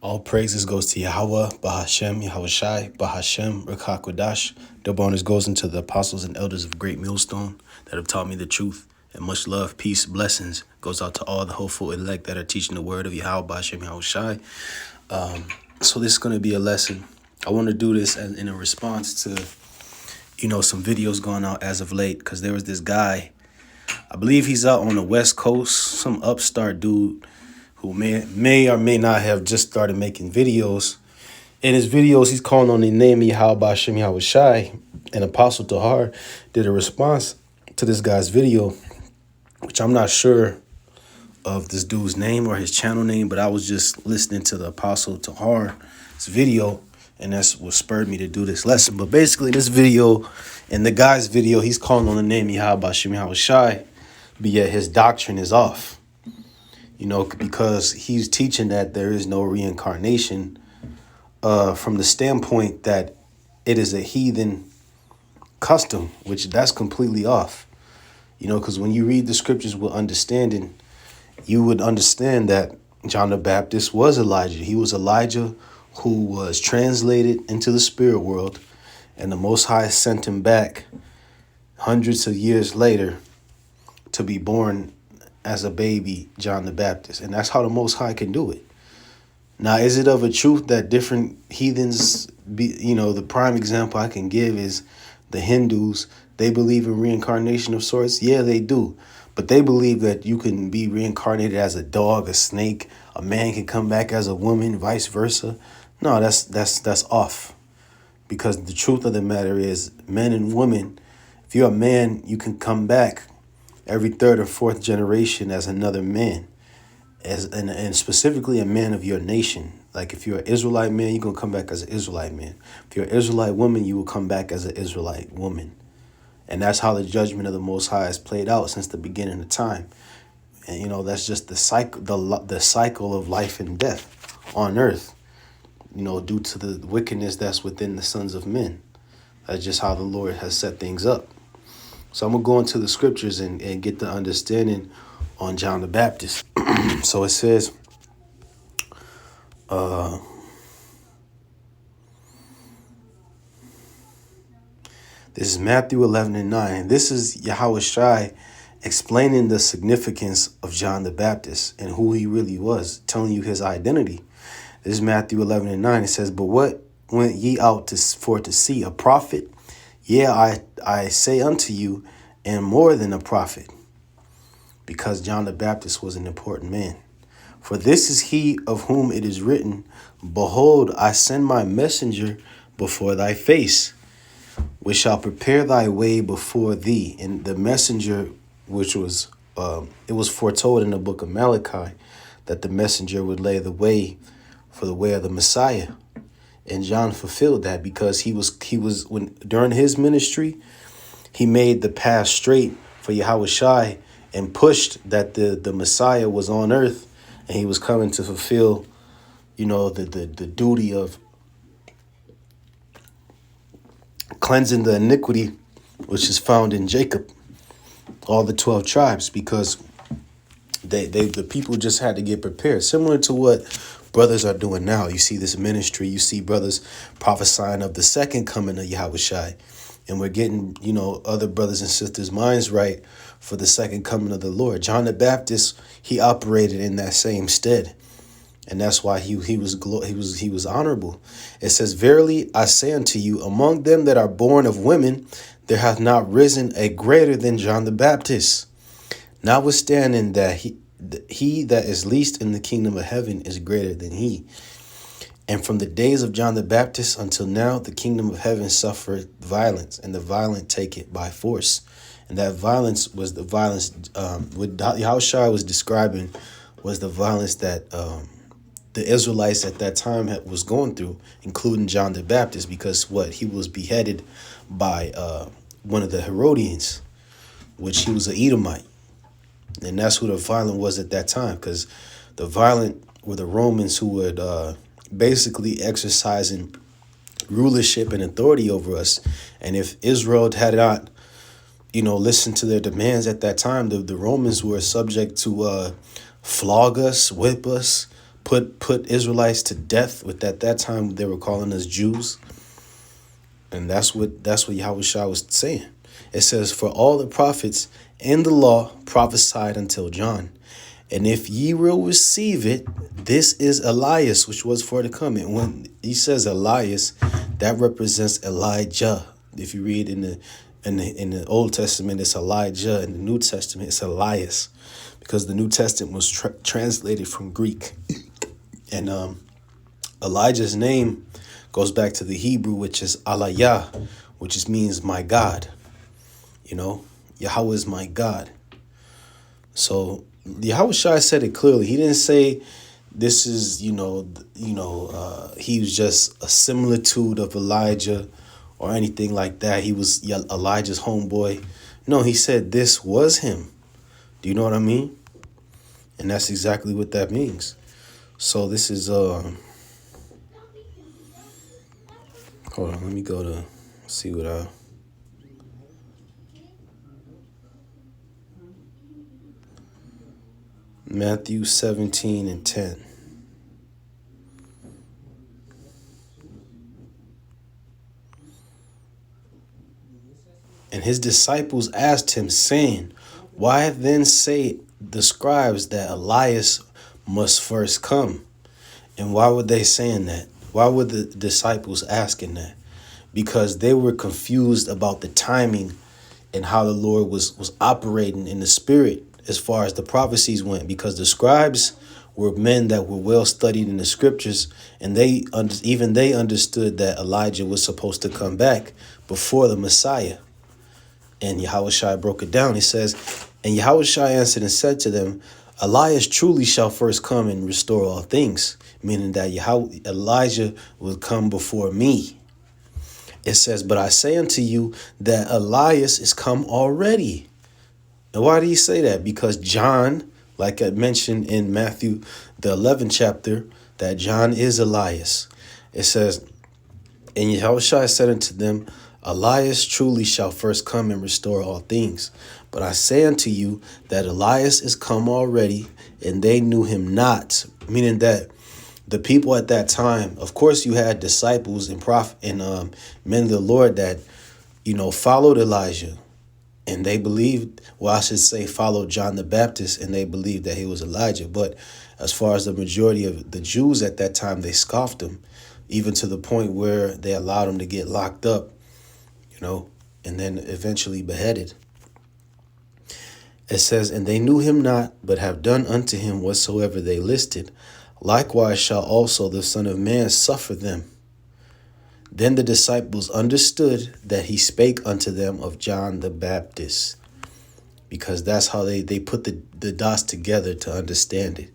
All praises goes to Yahweh, Bahashem, Yahushai, Bahashem, Rakakwadash. Double honors goes into the apostles and elders of Great Millstone that have taught me the truth. And much love, peace, blessings goes out to all the hopeful elect that are teaching the word of Yahweh, Bahashem, Yahushai. So this is going to be a lesson. I want to do this in a response to, some videos going out as of late. Because there was this guy, I believe he's out on the West Coast, some upstart dude who may or may not have just started making videos. In his videos, he's calling on the name of Yahweh Bashem Yahushai, and Apostle Tahar did a response to this guy's video, which I'm not sure of this dude's name or his channel name, but I was just listening to the Apostle Tahar's video, and that's what spurred me to do this lesson. But basically, this video, in the guy's video, he's calling on the name of Yahweh Bashem Yahushai, but yet his doctrine is off. Because he's teaching that there is no reincarnation from the standpoint that it is a heathen custom, which that's completely off. Because when you read the scriptures with understanding, you would understand that John the Baptist was Elijah. He was Elijah who was translated into the spirit world, and the Most High sent him back hundreds of years later to be born as a baby, John the Baptist. And that's how the Most High can do it. Now, is it of a truth that different heathens, the prime example I can give is the Hindus. They believe in reincarnation of sorts. Yeah, they do. But they believe that you can be reincarnated as a dog, a snake, a man can come back as a woman, vice versa. No, that's off. Because the truth of the matter is, men and women, if you're a man, you can come back every third or fourth generation as another man, and specifically a man of your nation. Like if you're an Israelite man, you're going to come back as an Israelite man. If you're an Israelite woman, you will come back as an Israelite woman. And that's how the judgment of the Most High has played out since the beginning of time. And, that's just the cycle of life and death on earth, due to the wickedness that's within the sons of men. That's just how the Lord has set things up. So I'm going to go into the scriptures and get the understanding on John the Baptist. So it says, this is Matthew 11:9. This is Yahushai explaining the significance of John the Baptist and who he really was, telling you his identity. This is Matthew 11:9. It says, but what went ye out for to see? A prophet? Yeah, I say unto you, and more than a prophet, because John the Baptist was an important man. For this is he of whom it is written, behold, I send my messenger before thy face, which shall prepare thy way before thee. And the messenger, which was, it was foretold in the book of Malachi that the messenger would lay the way for the way of the Messiah. And John fulfilled that because he was during his ministry, he made the path straight for Yahushai and pushed that the Messiah was on earth and he was coming to fulfill, the duty of cleansing the iniquity which is found in Jacob, all the 12 tribes, because the people just had to get prepared, similar to what brothers are doing now. You see this ministry, you see brothers prophesying of the second coming of Yahushai, and we're getting, other brothers and sisters' minds right for the second coming of the Lord. John the Baptist, he operated in that same stead, and that's why he was honorable. It says, verily I say unto you, among them that are born of women, there hath not risen a greater than John the Baptist. Notwithstanding that he that is least in the kingdom of heaven is greater than he. And from the days of John the Baptist until now, the kingdom of heaven suffered violence, and the violent take it by force. And that violence was the violence what Yahushua was describing, was the violence that the Israelites at that time was going through, including John the Baptist, because he was beheaded by one of the Herodians, which he was an Edomite. And that's who the violent was at that time, because the violent were the Romans who would basically exercising rulership and authority over us. And if Israel had not, listened to their demands at that time, the Romans were subject to flog us, whip us, put Israelites to death. With at that time they were calling us Jews, and that's what Yahushua was saying. It says, "For all the prophets and the law prophesied until John. And if ye will receive it, this is Elias, which was for to come." And when he says Elias, that represents Elijah. If you read in the Old Testament, it's Elijah. In the New Testament, it's Elias, because the New Testament was translated from Greek. And Elijah's name goes back to the Hebrew, which is Alayah, which means my God. You know, Yahweh is my God. So Yahushua said it clearly. He didn't say this is, he was just a similitude of Elijah or anything like that. He was Elijah's homeboy. No, he said this was him. Do you know what I mean? And that's exactly what that means. So this is hold on, let me go to see what Matthew 17:10. And his disciples asked him, saying, "Why then say the scribes that Elias must first come?" And why were they saying that? Why were the disciples asking that? Because they were confused about the timing and how the Lord was operating in the spirit as far as the prophecies went. Because the scribes were men that were well studied in the scriptures, and they understood that Elijah was supposed to come back before the Messiah. And Yahushua broke it down. He says, "And Yahushua answered and said to them, Elias truly shall first come and restore all things," meaning that Elijah will come before me. It says, "But I say unto you that Elias is come already." And why do he say that? Because John, like I mentioned in Matthew, the 11th chapter, that John is Elias. It says, "And Yahushua said unto them, Elias truly shall first come and restore all things. But I say unto you that Elias is come already, and they knew him not." Meaning that the people at that time, of course, you had disciples and men of the Lord that, followed Elijah. And they believed, well, I should say followed John the Baptist, and they believed that he was Elijah. But as far as the majority of the Jews at that time, they scoffed him, even to the point where they allowed him to get locked up, and then eventually beheaded. It says, "And they knew him not, but have done unto him whatsoever they listed. Likewise shall also the Son of Man suffer them." Then the disciples understood that he spake unto them of John the Baptist, because that's how they put the dots together to understand it.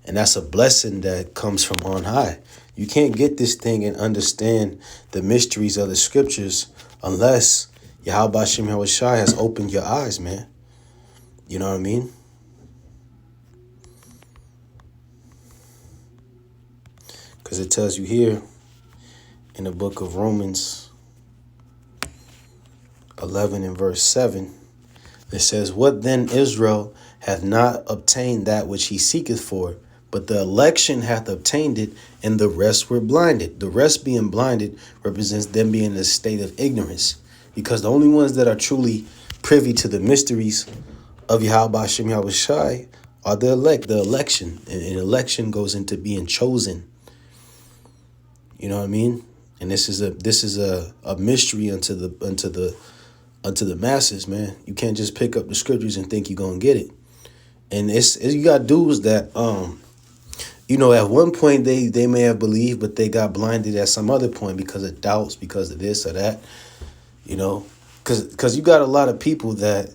And that's a blessing that comes from on high. You can't get this thing and understand the mysteries of the scriptures unless Yahweh Hashem Yahushua has opened your eyes, man. You know what I mean? Because it tells you here in the book of Romans 11 and verse 7, it says, "What then Israel hath not obtained that which he seeketh for, but the election hath obtained it, and the rest were blinded." The rest being blinded represents them being in a state of ignorance, because the only ones that are truly privy to the mysteries of Yahweh Hashem Yahushua are the elect, the election. And election goes into being chosen. You know what I mean? And this is a mystery unto the masses, man. You can't just pick up the scriptures and think you're gonna get it. And you got dudes that at one point they may have believed, but they got blinded at some other point because of doubts, because of this or that. Because you got a lot of people that,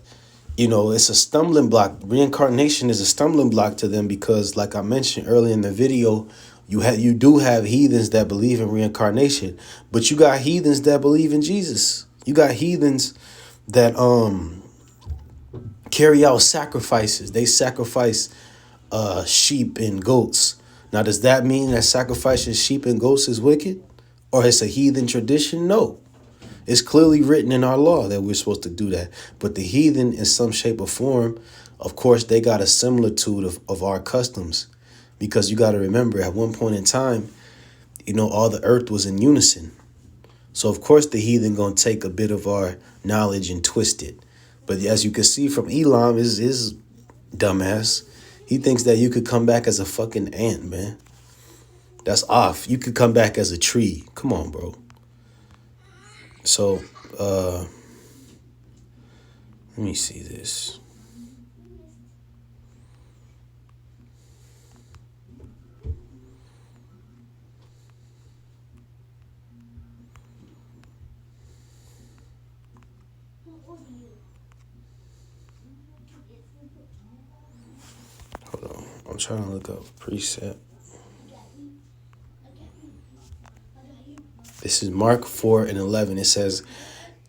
it's a stumbling block. Reincarnation is a stumbling block to them because, like I mentioned earlier in the video, you do have heathens that believe in reincarnation, but you got heathens that believe in Jesus. You got heathens that carry out sacrifices. They sacrifice sheep and goats. Now, does that mean that sacrificing sheep and goats is wicked? Or it's a heathen tradition? No. It's clearly written in our law that we're supposed to do that. But the heathen, in some shape or form, of course, they got a similitude of our customs, Because you got to remember, at one point in time, all the earth was in unison. So, of course, the heathen going to take a bit of our knowledge and twist it. But as you can see from Elam, his dumbass, he thinks that you could come back as a fucking ant, man. That's off. You could come back as a tree. Come on, bro. So, let me see this. Hold on. I'm trying to look up precept. This is Mark 4:11. It says,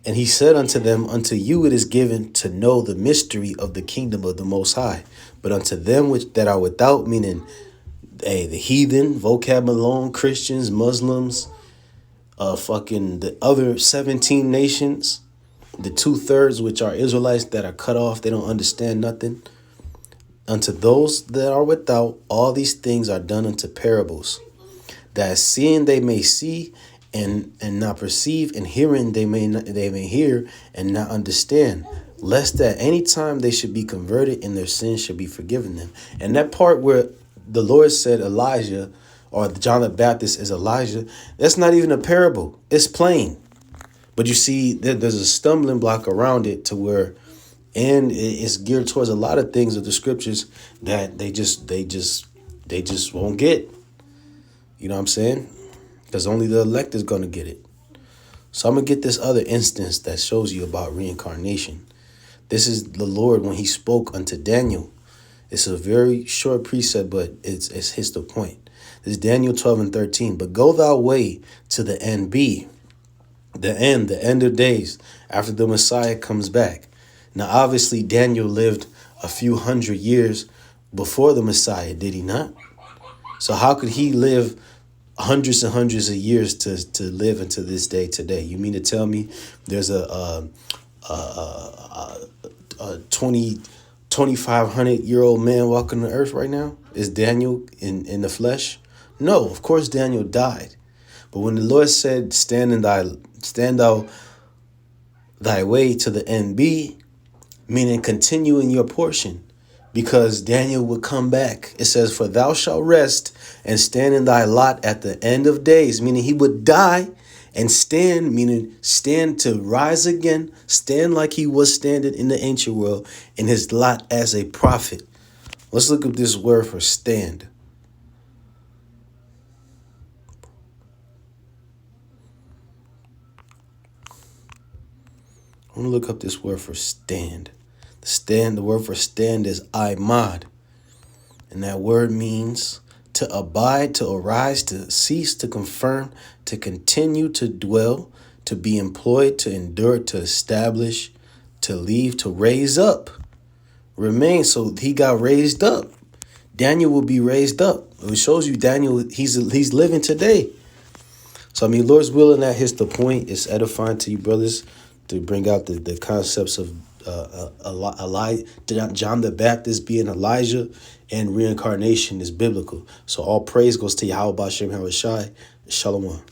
"And he said unto them, Unto you it is given to know the mystery of the kingdom of the Most High. But unto them which that are without," meaning the heathen, vocab alone, Christians, Muslims, fucking the other 17 nations, the 2/3 which are Israelites that are cut off, they don't understand nothing. Unto those that are without, all these things are done unto parables, that seeing they may see and not perceive, and hearing they may hear and not understand, lest at any time they should be converted and their sins should be forgiven them. And that part where the Lord said Elijah, or John the Baptist is Elijah, that's not even a parable. It's plain. But you see, there's a stumbling block around it to where, and it's geared towards a lot of things of the scriptures that they just won't get. You know what I'm saying? Because only the elect is going to get it. So I'm going to get this other instance that shows you about reincarnation. This is the Lord when he spoke unto Daniel. It's a very short precept, but it hits the point. This is Daniel 12:13. "But go thou way to the end be," the end of days, after the Messiah comes back. Now, obviously, Daniel lived a few hundred years before the Messiah, did he not? So how could he live hundreds and hundreds of years to live into this day today? You mean to tell me there's a 2,500-year-old man walking the earth right now? Is Daniel in the flesh? No, of course Daniel died. But when the Lord said, stand thou thy way to the end be, meaning continue in your portion, because Daniel would come back. It says, "For thou shalt rest and stand in thy lot at the end of days," meaning he would die and stand, meaning stand to rise again, stand like he was standing in the ancient world in his lot as a prophet. Let's look at this word for stand. I want to look up this word for stand. The word for stand is imad. And that word means to abide, to arise, to cease, to confirm, to continue, to dwell, to be employed, to endure, to establish, to leave, to raise up, remain. So he got raised up. Daniel will be raised up. It shows you Daniel, he's living today. So, I mean, Lord's willing, that hits the point. It's edifying to you, brothers, to bring out the concepts of John the Baptist being Elijah, and reincarnation is biblical. So all praise goes to Yahweh Bashem Harashai. Shalom.